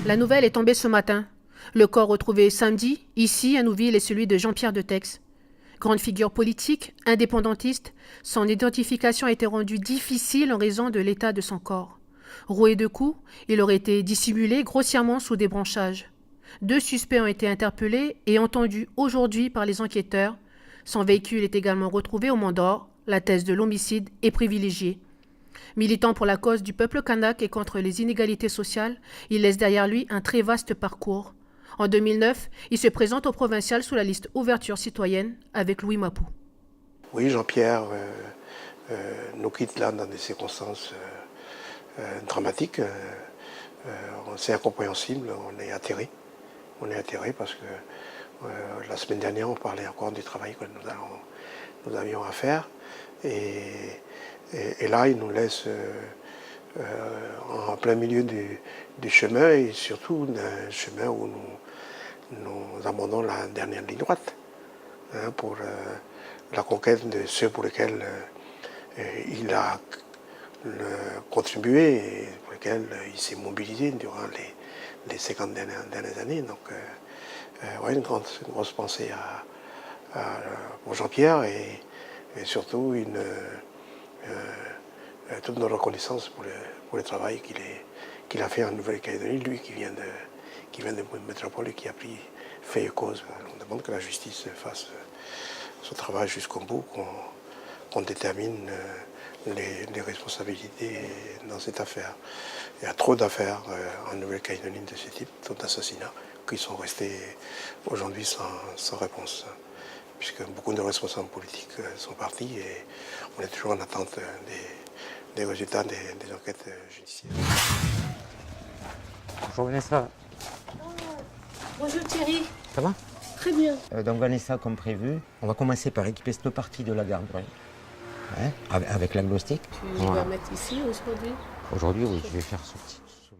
La nouvelle est tombée ce matin. Le corps retrouvé samedi, ici à Nouville, est celui de Jean-Pierre Detex. Grande figure politique, indépendantiste, son identification a été rendue difficile en raison de l'état de son corps. Roué de coups, il aurait été dissimulé grossièrement sous des branchages. 2 suspects ont été interpellés et entendus aujourd'hui par les enquêteurs. Son véhicule est également retrouvé au Mont d'Or. La thèse de l'homicide est privilégiée. Militant pour la cause du peuple kanak et contre les inégalités sociales, il laisse derrière lui un très vaste parcours. En 2009, il se présente au provincial sous la liste Ouverture citoyenne avec Louis Mapou. Oui, Jean-Pierre nous quitte là dans des circonstances dramatiques. C'est incompréhensible, on est atterré. On est atterré parce que la semaine dernière, on parlait encore du travail que nous avions à faire. Et là, il nous laisse en plein milieu du chemin, et surtout d'un chemin où nous abandonnons la dernière ligne droite pour la conquête de ceux pour lesquels il a contribué et pour lesquels il s'est mobilisé durant les 50 dernières années. Donc, une grosse pensée pour Jean-Pierre et surtout toute notre reconnaissance pour le travail qu'il a fait en Nouvelle-Calédonie, lui qui vient de métropole et qui a fait cause. On demande que la justice fasse son travail jusqu'au bout, qu'on détermine les responsabilités dans cette affaire. Il y a trop d'affaires en Nouvelle-Calédonie de ce type, trop d'assassinats, qui sont restés aujourd'hui sans réponse, puisque beaucoup de responsables politiques sont partis et on est toujours en attente des résultats des enquêtes judiciaires. Bonjour Vanessa. Bonjour Thierry. Ça va? Très bien. Donc Vanessa, comme prévu, on va commencer par équiper cette partie de la garderie. Avec la glow stick. Tu vas mettre ici aujourd'hui? Aujourd'hui, oui, je vais faire ce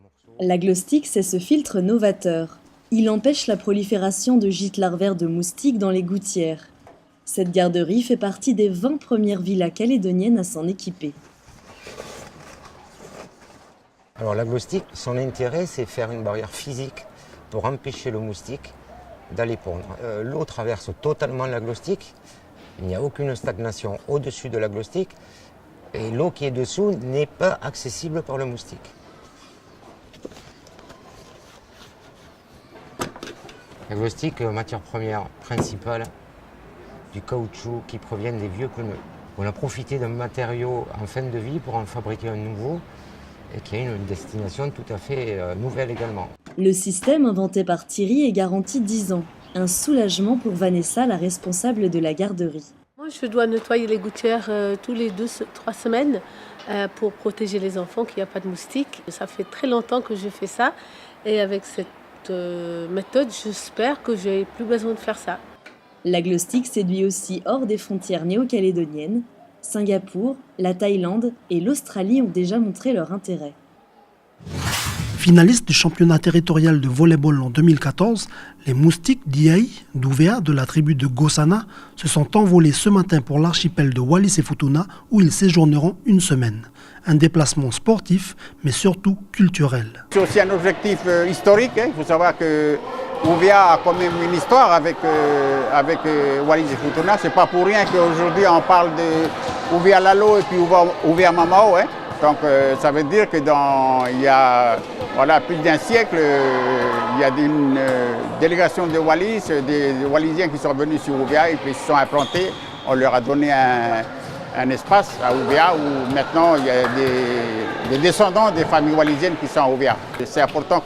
morceau. La glow stick, c'est ce filtre novateur. Il empêche la prolifération de gîtes larvaires de moustiques dans les gouttières. Cette garderie fait partie des 20 premières villas calédoniennes à s'en équiper. Alors la glow stick, son intérêt, c'est faire une barrière physique pour empêcher le moustique d'aller pondre. L'eau traverse totalement la glow stick. Il n'y a aucune stagnation au-dessus de la glow stick. Et l'eau qui est dessous n'est pas accessible par le moustique. La glow stick, matière première principale, du caoutchouc qui provient des vieux pneus. On a profité d'un matériau en fin de vie pour en fabriquer un nouveau et qui a une destination tout à fait nouvelle également. Le système inventé par Thierry est garanti 10 ans. Un soulagement pour Vanessa, la responsable de la garderie. Moi, je dois nettoyer les gouttières tous les 2-3 semaines pour protéger les enfants, qu'il n'y a pas de moustiques. Ça fait très longtemps que je fais ça et avec cette méthode, j'espère que je n'ai plus besoin de faire ça. La glow stick séduit aussi hors des frontières néo-calédoniennes. Singapour, la Thaïlande et l'Australie ont déjà montré leur intérêt. Finalistes du championnat territorial de volleyball en 2014, les moustiques d'Iaï, d'Ouvéa, de la tribu de Gossana, se sont envolés ce matin pour l'archipel de Wallis et Futuna où ils séjourneront une semaine. Un déplacement sportif, mais surtout culturel. C'est aussi un objectif historique. Il faut savoir que Ouvéa a quand même une histoire avec Wallis et Futuna. C'est pas pour rien qu'aujourd'hui on parle de Ouvéa Lalo et puis Ouvéa Mamao. Donc ça veut dire que il y a plus d'un siècle, il y a une délégation de Wallis, des Wallisiens qui sont venus sur Ouvéa et puis se sont implantés. On leur a donné un espace à Ouvéa où maintenant il y a des descendants des familles wallisiennes qui sont à Ouvéa. C'est important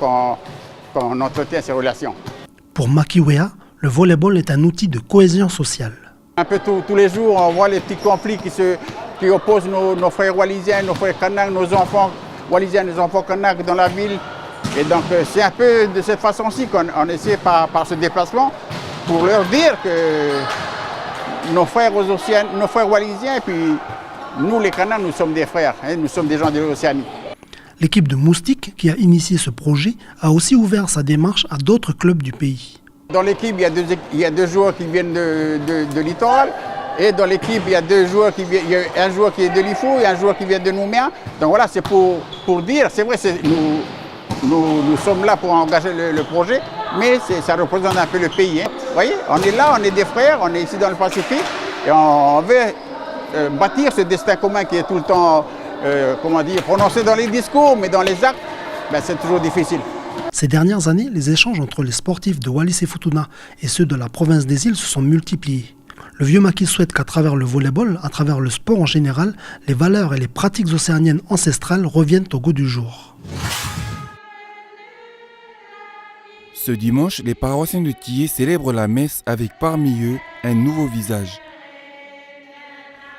qu'on entretient ces relations. Pour Makiwea, le volleyball est un outil de cohésion sociale. Un peu tous les jours, on voit les petits conflits qui opposent nos frères wallisiens, nos frères kanaks, nos enfants wallisiens, nos enfants kanaks dans la ville. Et donc c'est un peu de cette façon-ci qu'on essaie par ce déplacement pour leur dire que nos frères wallisiens, et puis nous les Kanas, nous sommes des frères, hein, nous sommes des gens de l'Océanie. L'équipe de Moustique, qui a initié ce projet, a aussi ouvert sa démarche à d'autres clubs du pays. Dans l'équipe, il y a deux joueurs qui viennent de Littoral. Et dans l'équipe, il y a deux joueurs il y a un joueur qui est de Lifou et un joueur qui vient de Nouméa. Donc voilà, c'est pour dire, c'est vrai, nous sommes là pour engager le projet, mais ça représente un peu le pays. Hein. Vous voyez, on est là, on est des frères, on est ici dans le Pacifique et on veut bâtir ce destin commun qui est tout le temps, prononcé dans les discours, mais dans les actes, ben, c'est toujours difficile. Ces dernières années, les échanges entre les sportifs de Wallis et Futuna et ceux de la province des îles se sont multipliés. Le vieux maquis souhaite qu'à travers le volleyball, à travers le sport en général, les valeurs et les pratiques océaniennes ancestrales reviennent au goût du jour. Ce dimanche, les paroissiens de Thié célèbrent la messe avec parmi eux un nouveau visage.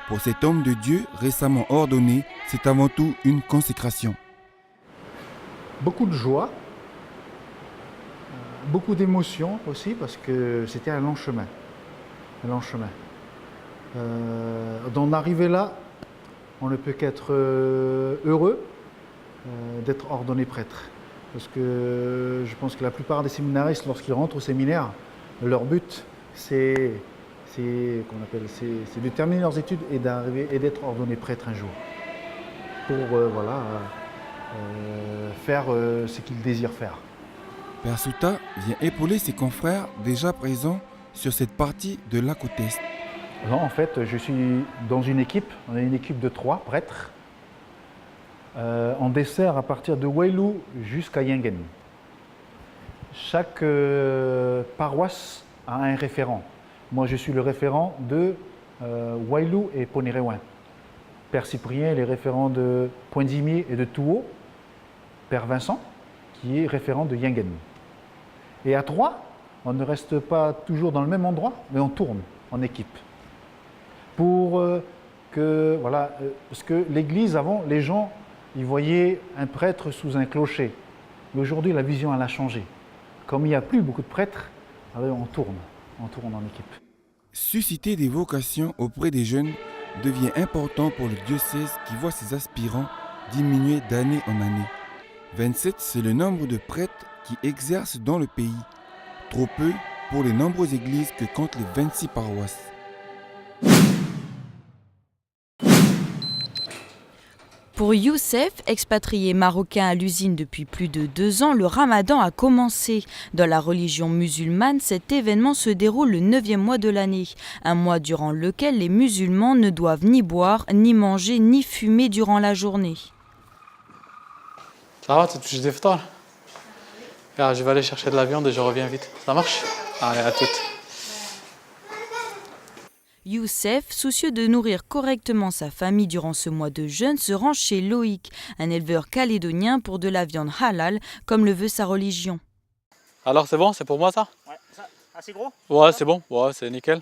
Pour cet homme de Dieu récemment ordonné, c'est avant tout une consécration. Beaucoup de joie, beaucoup d'émotions aussi parce que c'était un long chemin. D'en arriver là, on ne peut qu'être heureux d'être ordonné prêtre. Parce que je pense que la plupart des séminaristes, lorsqu'ils rentrent au séminaire, leur but, c'est de terminer leurs études et d'arriver et d'être ordonné prêtre un jour. Pour faire ce qu'ils désirent faire. Père Souta vient épauler ses confrères déjà présents sur cette partie de la côte Est. Non, en fait, je suis dans une équipe, on est une équipe de 3 prêtres. On dessert à partir de Wailou jusqu'à Yengen. Chaque paroisse a un référent. Moi, je suis le référent de Wailou et Ponéréouin. Père Cyprien, les référents de Pointe-Dimier et de Touo. Père Vincent, qui est référent de Yengen. Et à 3, on ne reste pas toujours dans le même endroit, mais on tourne en équipe. Pour parce que l'église, avant, les gens, ils voyaient un prêtre sous un clocher. Mais aujourd'hui, la vision, elle a changé. Comme il n'y a plus beaucoup de prêtres, alors on tourne en équipe. Susciter des vocations auprès des jeunes devient important pour le diocèse qui voit ses aspirants diminuer d'année en année. 27, c'est le nombre de prêtres qui exercent dans le pays. Trop peu pour les nombreuses églises que comptent les 26 paroisses. Pour Youssef, expatrié marocain à l'usine depuis plus de 2 ans, le ramadan a commencé. Dans la religion musulmane, cet événement se déroule le 9e mois de l'année. Un mois durant lequel les musulmans ne doivent ni boire, ni manger, ni fumer durant la journée. Ça va, tu touches des photos? Je vais aller chercher de la viande et je reviens vite. Ça marche? Allez, à toutes. Youssef, soucieux de nourrir correctement sa famille durant ce mois de jeûne, se rend chez Loïc, un éleveur calédonien pour de la viande halal, comme le veut sa religion. Alors c'est bon, c'est pour moi ça? Ouais, ça assez gros? Ouais, c'est bon, ouais, c'est nickel.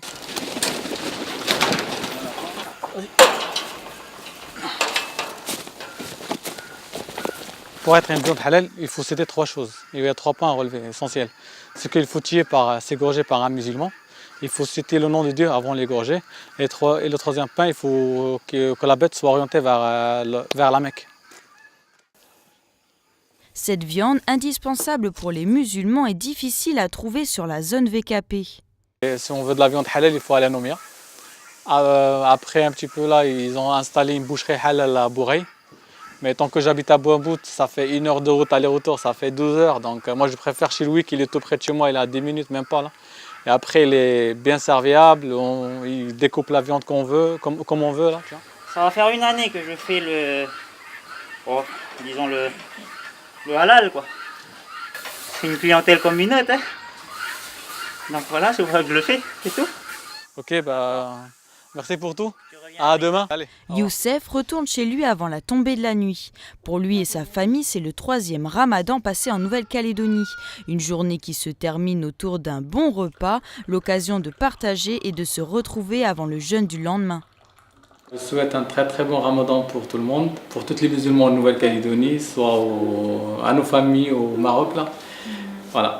Pour être une viande halal, il faut citer 3 choses. Il y a 3 points à relever, essentiels. C'est qu'il faut s'égorger par un musulman. Il faut citer le nom de Dieu avant l'égorger. Et le 3e point, il faut que la bête soit orientée vers la Mecque. Cette viande, indispensable pour les musulmans, est difficile à trouver sur la zone VKP. Et si on veut de la viande halal, il faut aller à Nouméa. Après un petit peu là, ils ont installé une boucherie halal à Bouraï. Mais tant que j'habite à Bouambout, ça fait 1 heure de route aller-retour, ça fait 12 heures. Donc moi je préfère chez Louis, qui est tout près de chez moi, il est à 10 minutes, même pas là. Et après il est bien serviable, il découpe la viande qu'on veut, comme on veut là. Tu vois. Ça va faire 1 année que je fais le halal quoi. C'est une clientèle comme une autre. Hein. Donc voilà, c'est pour ça que je le fais, c'est tout. Ok, merci pour tout. À demain. Allez. Youssef retourne chez lui avant la tombée de la nuit. Pour lui et sa famille, c'est le 3e ramadan passé en Nouvelle-Calédonie. Une journée qui se termine autour d'un bon repas, l'occasion de partager et de se retrouver avant le jeûne du lendemain. Je souhaite un très très bon ramadan pour tout le monde, pour tous les musulmans en Nouvelle-Calédonie, soit à nos familles au Maroc. Là. Voilà.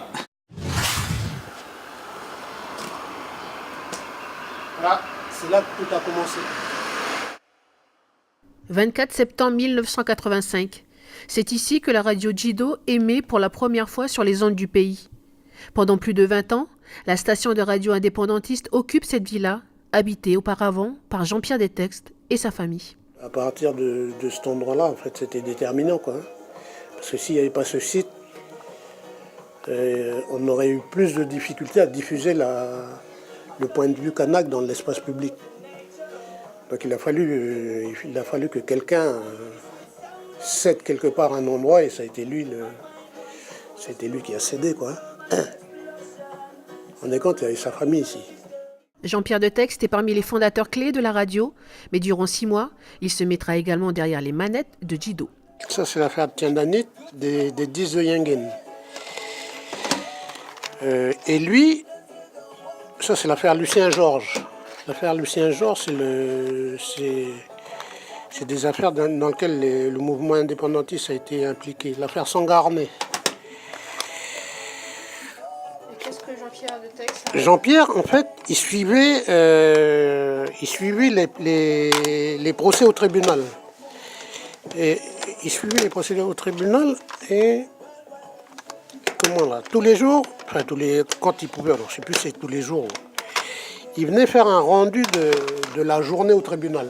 Voilà, c'est là que tout a commencé. 24 septembre 1985. C'est ici que la radio Djido émet pour la première fois sur les ondes du pays. Pendant plus de 20 ans, la station de radio indépendantiste occupe cette villa, habitée auparavant par Jean-Pierre Detexte et sa famille. À partir de cet endroit-là, en fait, c'était déterminant, quoi. Parce que s'il n'y avait pas ce site, on aurait eu plus de difficultés à diffuser le point de vue kanak dans l'espace public. Donc il a fallu que quelqu'un cède quelque part un endroit et ça a été lui qui a cédé, quoi. On est compte, il y avait sa famille ici. Jean-Pierre Detexte est parmi les fondateurs clés de la radio, mais durant 6 mois, il se mettra également derrière les manettes de Djido. Ça, c'est l'affaire de Tiendanit, des 10 de Yengen. Et lui, ça, c'est l'affaire Lucien Georges. L'affaire Lucien Georges, c'est des affaires dans lesquelles le mouvement indépendantiste a été impliqué. L'affaire Sangarné. Qu'est-ce que Jean-Pierre Detexte... Jean-Pierre, en fait, il suivait les procès au tribunal. Et il suivait les procès au tribunal et tous les jours, quand il pouvait, alors je ne sais plus si c'est tous les jours, il venait faire un rendu de la journée au tribunal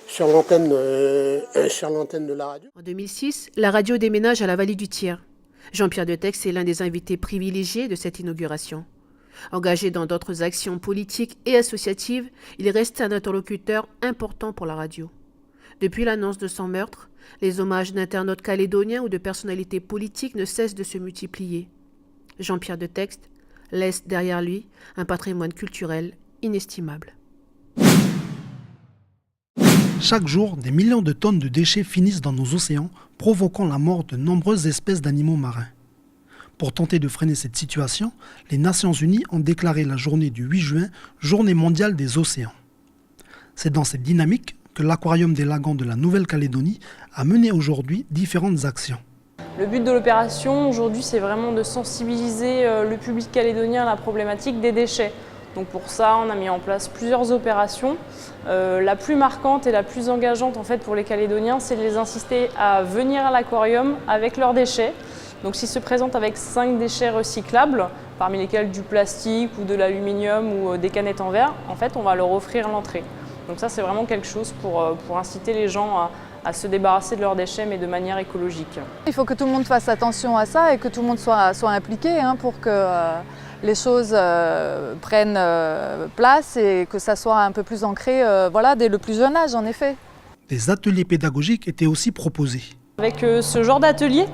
sur l'antenne de la radio. En 2006, la radio déménage à la vallée du Tiers. Jean-Pierre Detexte est l'un des invités privilégiés de cette inauguration. Engagé dans d'autres actions politiques et associatives, il reste un interlocuteur important pour la radio. Depuis l'annonce de son meurtre, les hommages d'internautes calédoniens ou de personnalités politiques ne cessent de se multiplier. Jean-Pierre Detexte laisse derrière lui un patrimoine culturel inestimable. Chaque jour, des millions de tonnes de déchets finissent dans nos océans, provoquant la mort de nombreuses espèces d'animaux marins. Pour tenter de freiner cette situation, les Nations Unies ont déclaré la journée du 8 juin, Journée mondiale des océans. C'est dans cette dynamique que l'Aquarium des Lagons de la Nouvelle-Calédonie a mené aujourd'hui différentes actions. Le but de l'opération aujourd'hui, c'est vraiment de sensibiliser le public calédonien à la problématique des déchets. Donc pour ça, on a mis en place plusieurs opérations. La plus marquante et la plus engageante en fait, pour les Calédoniens, c'est de les inciter à venir à l'aquarium avec leurs déchets. Donc s'ils se présentent avec 5 déchets recyclables, parmi lesquels du plastique ou de l'aluminium ou des canettes en verre, en fait, on va leur offrir l'entrée. Donc ça, c'est vraiment quelque chose pour inciter les gens à se débarrasser de leurs déchets, mais de manière écologique. Il faut que tout le monde fasse attention à ça et que tout le monde soit impliqué pour que les choses prennent place et que ça soit un peu plus ancré dès le plus jeune âge, en effet. Des ateliers pédagogiques étaient aussi proposés. Avec ce genre d'atelier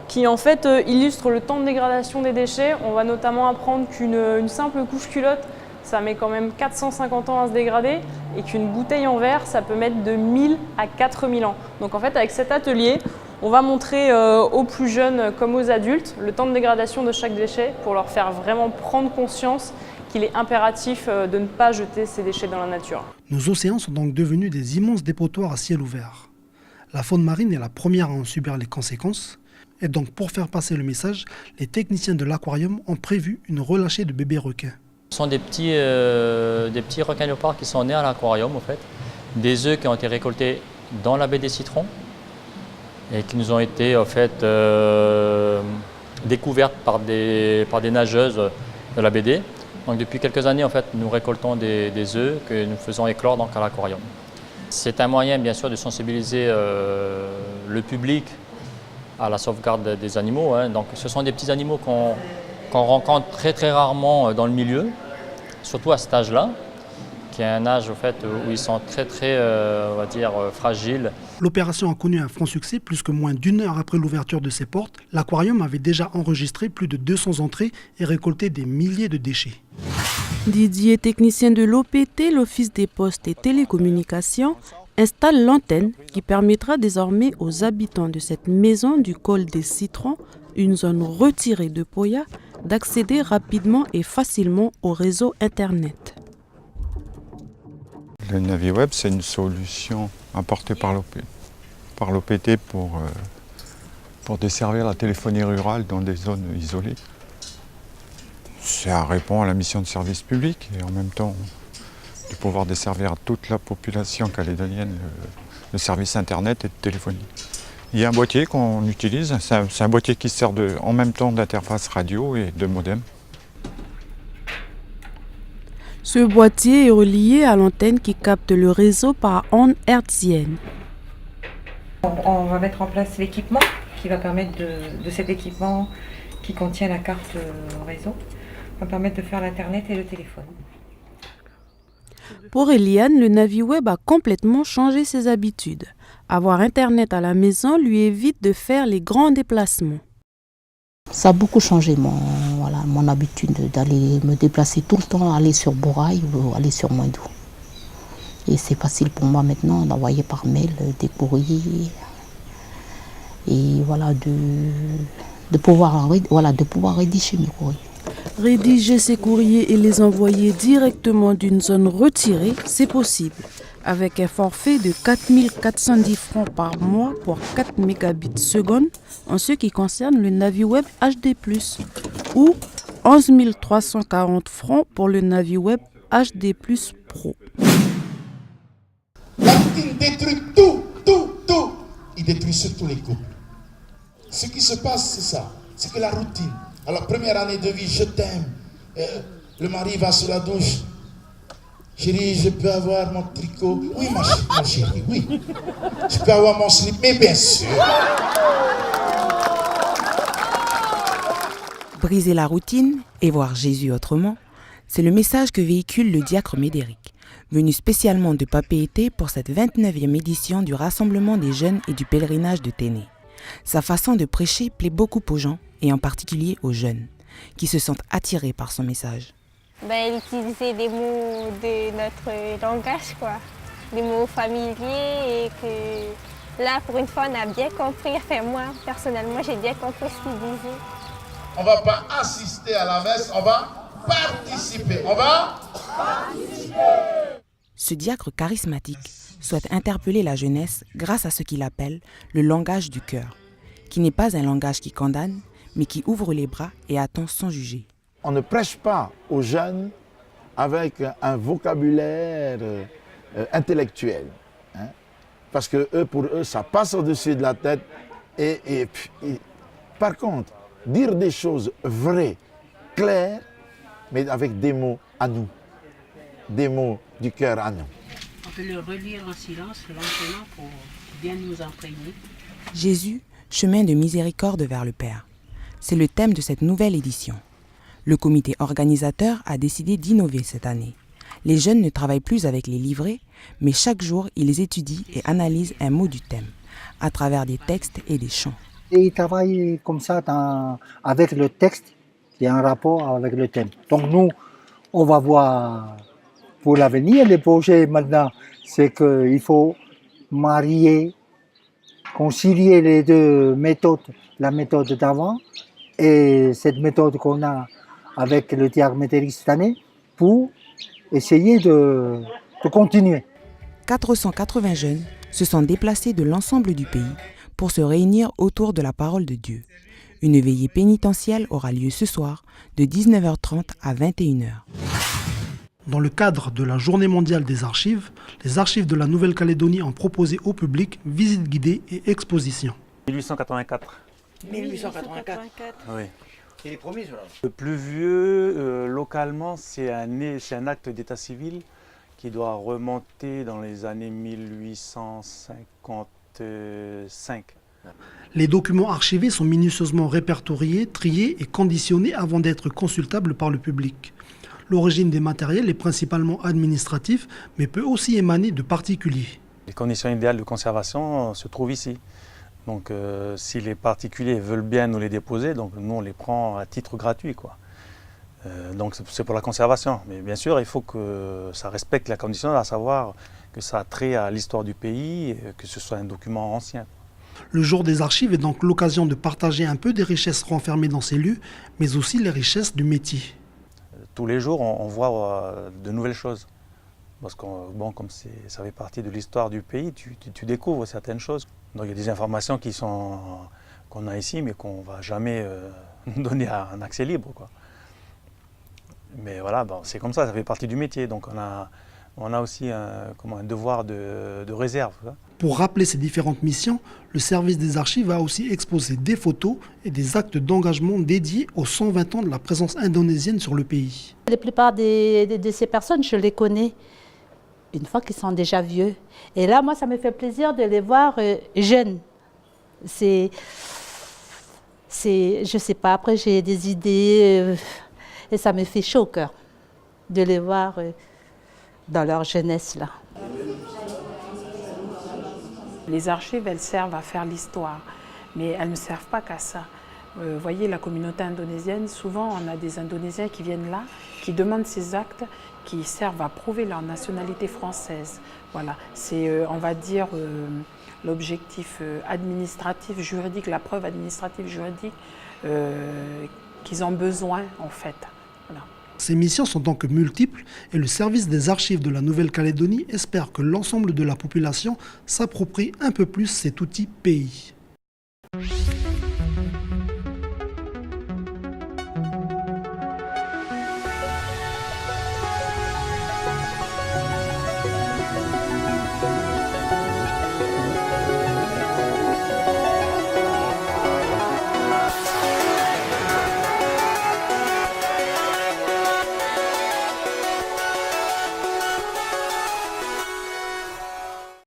qui en fait illustre le temps de dégradation des déchets, on va notamment apprendre qu'une simple couche culotte, ça met quand même 450 ans à se dégrader et qu'une bouteille en verre, ça peut mettre de 1000 à 4000 ans. Donc en fait, avec cet atelier, on va montrer aux plus jeunes comme aux adultes le temps de dégradation de chaque déchet pour leur faire vraiment prendre conscience qu'il est impératif de ne pas jeter ces déchets dans la nature. Nos océans sont donc devenus des immenses dépotoirs à ciel ouvert. La faune marine est la première à en subir les conséquences. Et donc, pour faire passer le message, les techniciens de l'aquarium ont prévu une relâchée de bébés requins. Ce sont des petits requins léopards qui sont nés à l'aquarium, en fait. Des œufs qui ont été récoltés dans la baie des Citrons et qui nous ont été en fait, découvertes par des nageuses de la BD. Donc depuis quelques années, en fait, nous récoltons des œufs que nous faisons éclore donc, à l'aquarium. C'est un moyen, bien sûr, de sensibiliser le public à la sauvegarde des animaux. Donc, ce sont des petits animaux qu'on rencontre très très rarement dans le milieu, surtout à cet âge-là, qui est un âge au fait, où ils sont très très on va dire, fragiles. L'opération a connu un franc succès. Plus que moins d'1 heure après l'ouverture de ses portes, l'aquarium avait déjà enregistré plus de 200 entrées et récolté des milliers de déchets. Didier, technicien de l'OPT, l'Office des postes et télécommunications, installe l'antenne qui permettra désormais aux habitants de cette maison du col des Citrons, une zone retirée de Poya, d'accéder rapidement et facilement au réseau Internet. Le NaviWeb, c'est une solution apportée par l'OPT pour desservir la téléphonie rurale dans des zones isolées. Ça répond à la mission de service public et en même temps de pouvoir desservir à toute la population calédonienne le service internet et de téléphonie. Il y a un boîtier qu'on utilise, c'est un boîtier qui sert en même temps d'interface radio et de modem. Ce boîtier est relié à l'antenne qui capte le réseau par ondes hertziennes. On va mettre en place l'équipement qui va permettre de cet équipement qui contient la carte réseau, va permettre de faire l'internet et le téléphone. Pour Eliane, le NaviWeb a complètement changé ses habitudes. Avoir internet à la maison lui évite de faire les grands déplacements. Ça a beaucoup changé mon habitude d'aller me déplacer tout le temps, aller sur Bourail ou aller sur Moindou. Et c'est facile pour moi maintenant d'envoyer par mail des courriers et voilà, de pouvoir rédiger mes courriers. Rédiger ses courriers et les envoyer directement d'une zone retirée, c'est possible. Avec un forfait de 4 410 francs par mois pour 4 mégabits seconde en ce qui concerne le NaviWeb HD+, ou 11 340 francs pour le NaviWeb HD+ Pro. La routine détruit tout. Il détruit surtout les couples. Ce qui se passe, c'est ça. C'est que la routine. Alors, première année de vie, je t'aime. Le mari va sous la douche. Chérie, je peux avoir mon tricot? Oui, ma chérie, oui. Je peux avoir mon slip? Mais bien sûr. Briser la routine et voir Jésus autrement, c'est le message que véhicule le diacre Médéric, venu spécialement de Papeete pour cette 29e édition du Rassemblement des jeunes et du pèlerinage de Téné. Sa façon de prêcher plaît beaucoup aux gens, et en particulier aux jeunes, qui se sentent attirés par son message. Il utilisait des mots de notre langage, quoi. Des mots familiers et que là, pour une fois, on a bien compris. Enfin, moi, personnellement, j'ai bien compris ce qu'il disait. On ne va pas assister à la messe, on va participer. Ce diacre charismatique souhaite interpeller la jeunesse grâce à ce qu'il appelle le langage du cœur, qui n'est pas un langage qui condamne, mais qui ouvre les bras et attend sans juger. On ne prêche pas aux jeunes avec un vocabulaire intellectuel. Parce que pour eux, ça passe au-dessus de la tête. Et par contre, dire des choses vraies, claires, mais avec des mots à nous. Des mots du cœur à nous. On peut le relire en silence, lentement, pour bien nous imprégner. Jésus, chemin de miséricorde vers le Père. C'est le thème de cette nouvelle édition. Le comité organisateur a décidé d'innover cette année. Les jeunes ne travaillent plus avec les livrets, mais chaque jour, ils étudient et analysent un mot du thème, à travers des textes et des chants. Et ils travaillent comme ça avec le texte qui a un rapport avec le thème. Donc nous, on va voir pour l'avenir, les projets maintenant, c'est qu'il faut marier, concilier les deux méthodes, la méthode d'avant et cette méthode qu'on a avec le diacre Médéric cette année pour essayer de continuer. 480 jeunes se sont déplacés de l'ensemble du pays pour se réunir autour de la parole de Dieu. Une veillée pénitentielle aura lieu ce soir de 19h30 à 21h. Dans le cadre de la Journée mondiale des archives, les archives de la Nouvelle-Calédonie ont proposé au public visites guidées et expositions. 1884. 1884. Oui. C'est les premiers, ceux-là. Le plus vieux, localement, c'est un acte d'état civil qui doit remonter dans les années 1855. Les documents archivés sont minutieusement répertoriés, triés et conditionnés avant d'être consultables par le public. L'origine des matériels est principalement administrative, mais peut aussi émaner de particuliers. Les conditions idéales de conservation se trouvent ici. Donc si les particuliers veulent bien nous les déposer, donc nous on les prend à titre gratuit, quoi. Donc c'est pour la conservation. Mais bien sûr, il faut que ça respecte la condition, à savoir que ça a trait à l'histoire du pays, et que ce soit un document ancien. Le jour des archives est donc l'occasion de partager un peu des richesses renfermées dans ces lieux, mais aussi les richesses du métier. Tous les jours, on voit de nouvelles choses. Parce que bon, comme ça fait partie de l'histoire du pays, tu découvres certaines choses. Donc il y a des informations qu'on a ici, mais qu'on ne va jamais donner un accès libre, quoi. Mais voilà, bon, c'est comme ça fait partie du métier. Donc on a aussi un devoir de réserve. Pour rappeler ces différentes missions, le service des archives a aussi exposé des photos et des actes d'engagement dédiés aux 120 ans de la présence indonésienne sur le pays. La plupart de ces personnes, je les connais une fois qu'ils sont déjà vieux. Et là, moi, ça me fait plaisir de les voir jeunes. Je sais pas, après j'ai des idées et ça me fait chaud au cœur de les voir dans leur jeunesse là. Les archives, elles servent à faire l'histoire, mais elles ne servent pas qu'à ça. Vous voyez, la communauté indonésienne, souvent on a des Indonésiens qui viennent là, qui demandent ces actes qui servent à prouver leur nationalité française. Voilà, c'est, on va dire, l'objectif administratif, juridique, la preuve administrative, juridique qu'ils ont besoin en fait. Voilà. Ces missions sont donc multiples et le service des archives de la Nouvelle-Calédonie espère que l'ensemble de la population s'approprie un peu plus cet outil pays.